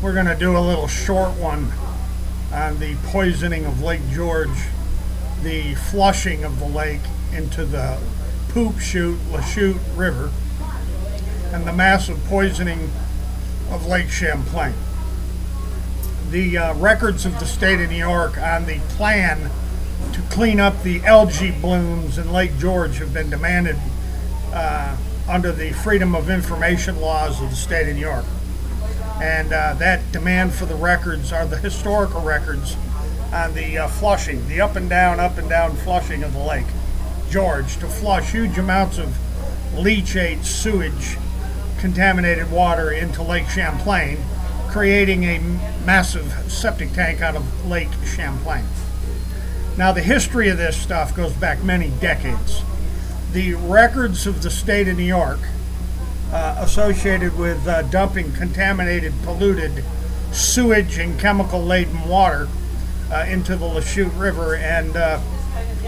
We're going to do a little short one on the poisoning of Lake George, the flushing of the lake into the poop chute, Lachute River, and the massive poisoning of Lake Champlain. The records of the state of New York on the plan to clean up the algae blooms in Lake George have been demanded under the Freedom of Information laws of the state of New York. And that demand for the records are the historical records on the flushing, the up and down flushing of the Lake George to flush huge amounts of leachate, sewage, contaminated water into Lake Champlain, creating a massive septic tank out of Lake Champlain. Now, the history of this stuff goes back many decades. The records of the state of New York associated with dumping contaminated, polluted sewage and chemical-laden water into the Lachute River and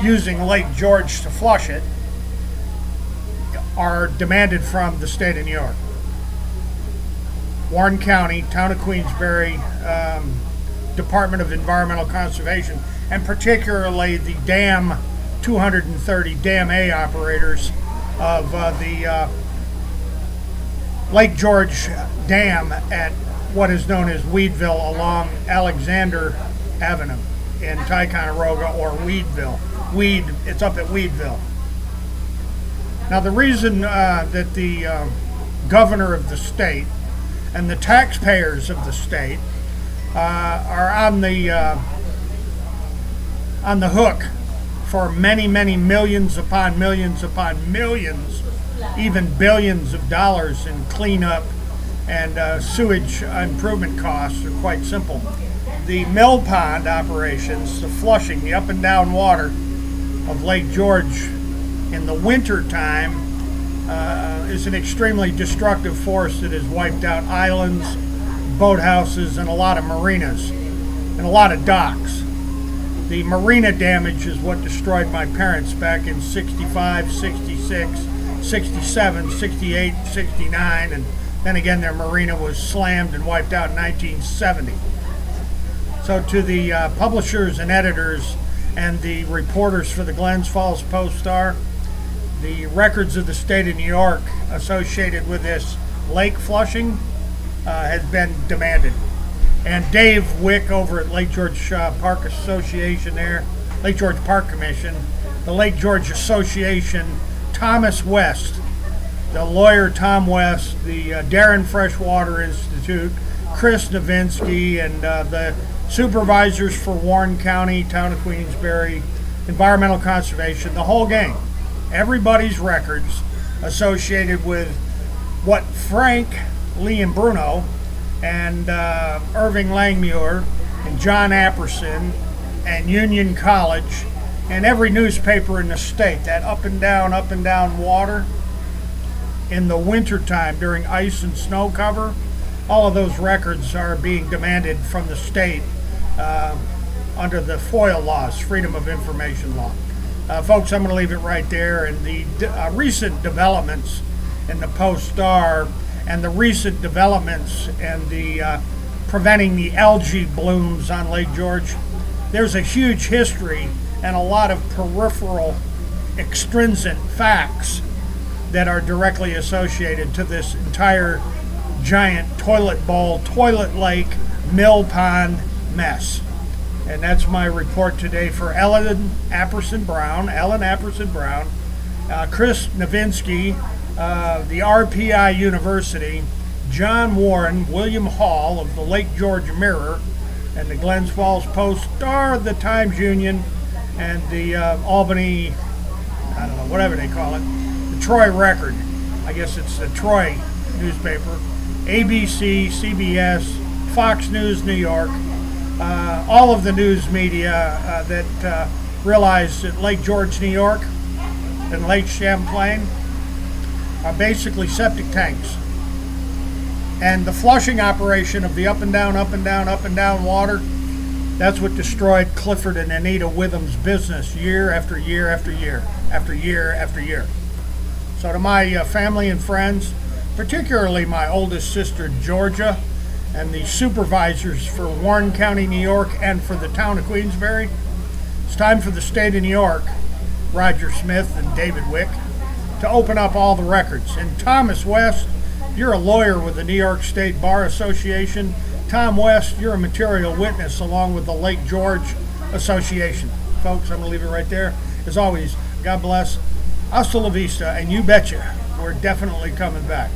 using Lake George to flush it are demanded from the state of New York. Warren County, Town of Queensbury, Department of Environmental Conservation, and particularly the Dam 230 Dam A operators of the Lake George Dam at what is known as Weedville along Alexander Avenue in Ticonderoga, or Weedville. It's up at Weedville. Now, the reason that the governor of the state and the taxpayers of the state are on the hook for many millions upon millions upon millions, even billions of dollars in cleanup and sewage improvement costs are quite simple. The mill pond operations, the flushing, the up and down water of Lake George in the winter time is an extremely destructive force that has wiped out islands, boathouses, and a lot of marinas and a lot of docks. The marina damage is what destroyed my parents back in 65, 66, 67, 68, 69, and then again their marina was slammed and wiped out in 1970. So to the publishers and editors and the reporters for the Glens Falls Post-Star, the records of the state of New York associated with this lake flushing has been demanded. And Dave Wick over at Lake George Park Association there, Lake George Park Commission, the Lake George Association, Thomas West, the lawyer Tom West, the Darren Freshwater Institute, Chris Novinsky, and the supervisors for Warren County, Town of Queensbury, Environmental Conservation, the whole gang. Everybody's records associated with what Frank, Lee and Bruno, and Irving Langmuir, and John Apperson, and Union College, and every newspaper in the state, that up and down water in the wintertime during ice and snow cover, all of those records are being demanded from the state under the FOIL laws, Freedom of Information law. Folks, I'm going to leave it right there. And the recent developments in the Post-Star and the recent developments and the preventing the algae blooms on Lake George, there's a huge history and a lot of peripheral extrinsic facts that are directly associated to this entire giant toilet bowl, toilet lake, mill pond mess. And that's my report today for Ellen Apperson Brown, Chris Novinsky, the RPI University, John Warren, William Hall of the Lake George Mirror, and the Glens Falls Post-Star, the Times Union, and the Albany, I don't know, whatever they call it, the Troy Record. I guess it's the Troy newspaper, ABC, CBS, Fox News New York, all of the news media that realize that Lake George, New York, and Lake Champlain are basically septic tanks. And the flushing operation of the up and down water, that's what destroyed Clifford and Anita Witham's business year after year after year after year after year. So to my family and friends, particularly my oldest sister Georgia and the supervisors for Warren County, New York, and for the town of Queensbury. It's time for the state of New York, Roger Smith and David Wick, to open up all the records. And Thomas West, you're a lawyer with the New York State Bar Association. Tom West, you're a material witness along with the Lake George Association. Folks, I'm going to leave it right there. As always, God bless. Hasta la vista, and you betcha, we're definitely coming back.